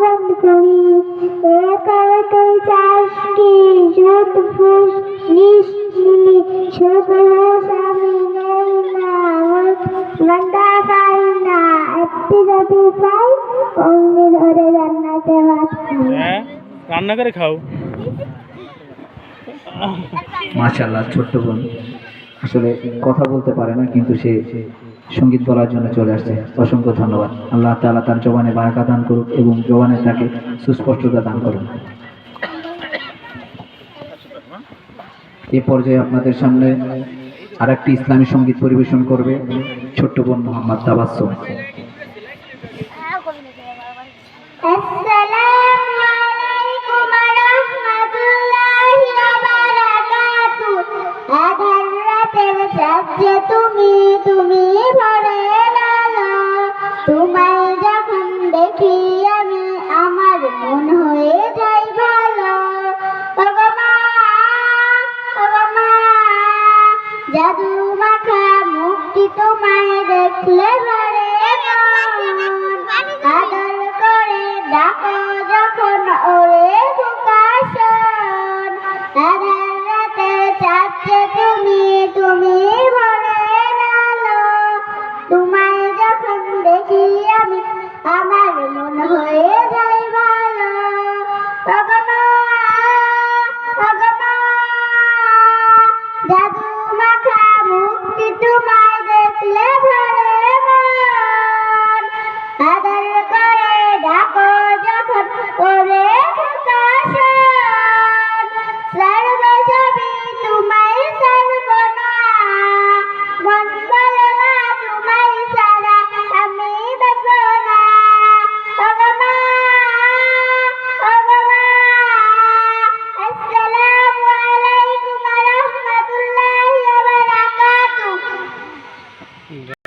বন্ধ করি। এ করে তুই চাস কি সুদ ফুস নিশ্চিলি সুদ ঘুষ আমি নেই না বান্দা পাই না একটি যদি পাই অমনি ধরে জান্নাতে ভাত খাই। রান্না করে খাও। মাশাআল্লাহ, ছোট্ট বোন আসলে কথা বলতে পারে না, কিন্তু সে সঙ্গীত বলার জন্য চলে আসছে। অসংখ্য ধন্যবাদ। আল্লাহ তাআলা তার জবানে বারাকা দান করুক এবং জবানে তাকে সুস্পষ্টতা দান করুন। এ পর্যায়ে আপনাদের সামনে আরেকটি ইসলামী সঙ্গীত পরিবেশন করবে ছোট্ট বোন মোহাম্মদ তাবাসসুম। আসসালামু আলাইকুম ওয়া রাহমাতুল্লাহি ওয়া বারাকাতুহু। আধার রাতের চাঁদ যে তুমি ভোরের আলো, তোমায় যখন দেখি আমি আমার মন হয়ে যায় ভালো। ওগো মা, ওগো মা, জাদু মাখা মুক্তি তোমায় দেখলে ভরে মন। আদর করে ডাকো যখন ওরে ভোকাশন, আধার রাতে চাচ্ছে তুমি ভোরের আলো, তোমায় যখন দেখি আমি আমার মন হয়ে যায় ভালো। ওগো মা, ওগো মা, জাদু মাখা মুক্তি তোমায় দেখলে ভরে মন। আদর করে ডাকো যখন ওরে ভোকাশন,